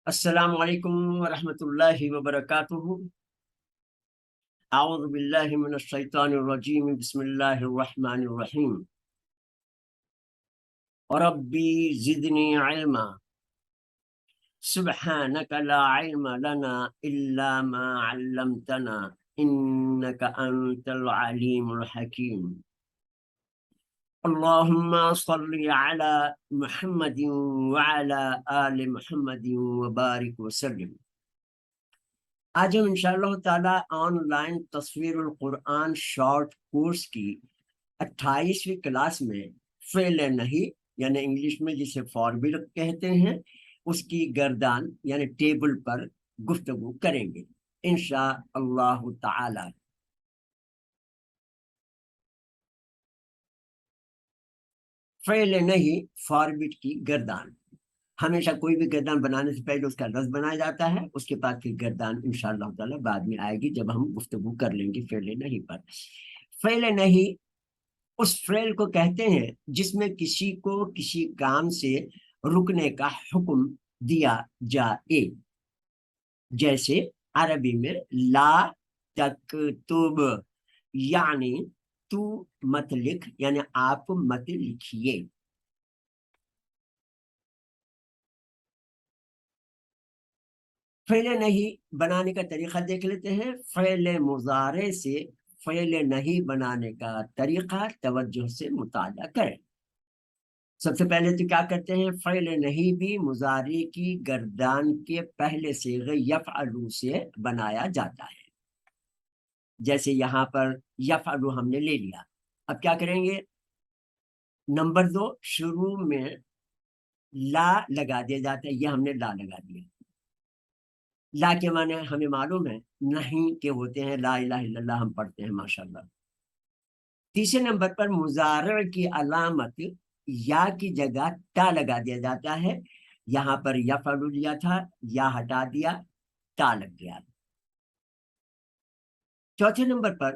السلام علیکم ورحمۃ اللہ وبرکاتہ۔ اعوذ باللہ من الشیطان الرجیم، بسم اللہ الرحمن الرحیم۔ ربی زدنی علما سبحانک لا علم لنا الا ما علمتنا انک انت العلیم الحکیم۔ اللہم صل علی محمد وعلی آل محمد وبارک وسلم۔ آج ہم انشاءاللہ تعالیٰ آن لائن تصویر القرآن شارٹ کورس کی 28ویں کلاس میں فعل نہیں یعنی انگلش میں جسے فارورڈ کہتے ہیں اس کی گردان یعنی ٹیبل پر گفتگو کریں گے انشاءاللہ تعالی۔ فعل نہیں فارورڈ کی گردان، ہمیشہ کوئی بھی گردان بنانے سے پہلے اس کا لفظ بنایا جاتا ہے، اس کے بعد پھر گردان انشاءاللہ تعالی بعد میں آئے گی جب ہم گفتگو کر لیں گے فعل نہیں پر۔ فعل نہیں اس فعل کو کہتے ہیں جس میں کسی کو کسی کام سے رکنے کا حکم دیا جائے، جیسے عربی میں لا تکتب یعنی تو مت لکھ، یعنی آپ مت لکھیے۔ فعل نہیں بنانے کا طریقہ دیکھ لیتے ہیں۔ فعل مضارع سے فعل نہیں بنانے کا طریقہ توجہ سے مطالعہ کریں۔ سب سے پہلے تو کیا کرتے ہیں، فعل نہیں بھی مضارع کی گردان کے پہلے صیغہ یفعلو سے بنایا جاتا ہے، جیسے یہاں پر یفعلو ہم نے لے لیا۔ اب کیا کریں گے، نمبر 2 شروع میں لا لگا دیا جاتا ہے، یہ ہم نے لا لگا دیا۔ لا کے معنی ہمیں معلوم ہے نہیں کے ہوتے ہیں، لا الہ الا اللہ ہم پڑھتے ہیں ماشاءاللہ۔ تیسرے نمبر پر مضارع کی علامت یا کی جگہ تا لگا دیا جاتا ہے، یہاں پر یفعل لیا تھا، یا ہٹا دیا، تا لگ گیا۔ چوتھے نمبر پر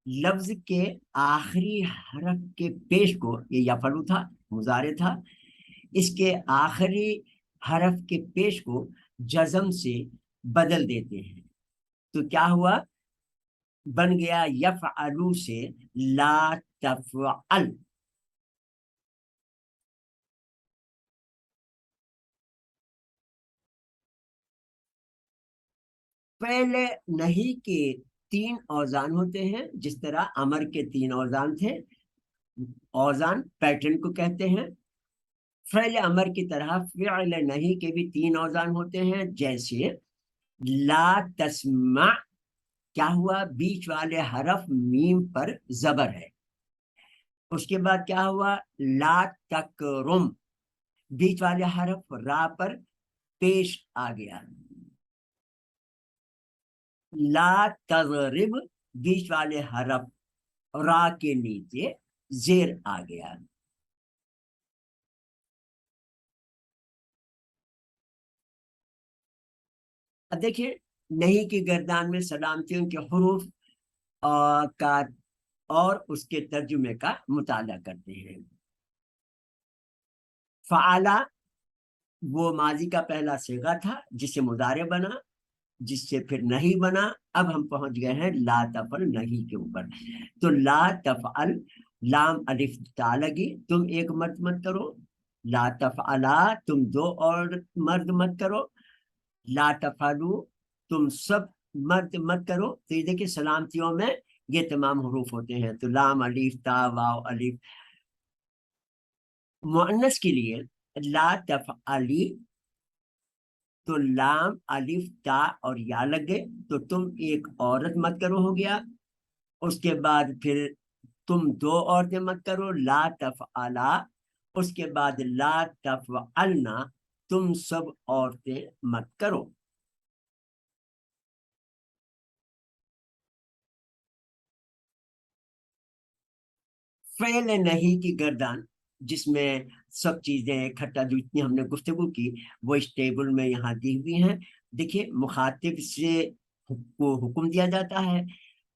لفظ کے آخری حرف کے پیش کو، یہ یفعل تھا مضارع تھا، اس کے آخری حرف کے پیش کو جزم سے بدل دیتے ہیں، تو کیا ہوا، بن گیا یفعلو سے لا تفعل۔ فعل نہیں کے 3 اوزان ہوتے ہیں، جس طرح امر کے 3 اوزان تھے، اوزان پیٹرن کو کہتے ہیں۔ فعل امر کی طرح فعل نہیں کے بھی 3 اوزان ہوتے ہیں، جیسے لا تسمع، کیا ہوا، بیچ والے حرف میم پر زبر ہے۔ اس کے بعد کیا ہوا، لا تکرم، بیچ والے حرف را پر پیش آ گیا۔ لا تضرب، بیچ والے حرف را کے نیچے زیر آ گیا۔ اب دیکھیں نہیں کی گردان میں سلامتیوں کے حروف کا اور اس کے ترجمے کا مطالعہ کرتے ہیں۔ فعلا وہ ماضی کا پہلا صیغہ تھا جس سے مضارع بنا، جس سے پھر نہیں بنا۔ اب ہم پہنچ گئے ہیں لا تفعل نہیں کے اوپر، تو لا تفعل لام الف تا لگی، تم ایک مرد مت کرو، لا تفعلا تم 2 اور مرد مت کرو، لا تفعلو تم سب مرد مت کرو۔ تو یہ دیکھیں سلامتیوں میں یہ تمام حروف ہوتے ہیں، تو لام الف تا واو الف۔ مؤنث کے لیے لا تفعلی، تو لام الف تا اور یا لگ گئے، تو تم ایک عورت مت کرو ہو گیا۔ اس کے بعد پھر تم 2 عورتیں مت کرو، لا تفعلا، اس کے بعد لا تفعلنا تم سب عورتیں مت کرو۔ فعل نہیں کی گردان جس میں سب چیزیں اکٹھا جو اتنی ہم نے گفتگو کی وہ اس ٹیبل میں یہاں دی ہوئی ہیں۔ دیکھیے مخاطب سے کو حکم دیا جاتا ہے،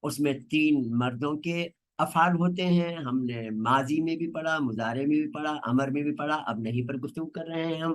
اس میں 3 مردوں کے افعال ہوتے ہیں، ہم نے ماضی میں بھی پڑھا، مضارع میں بھی پڑھا، امر میں بھی پڑھا، اب نہیں پر گفتگو کر رہے ہیں ہم۔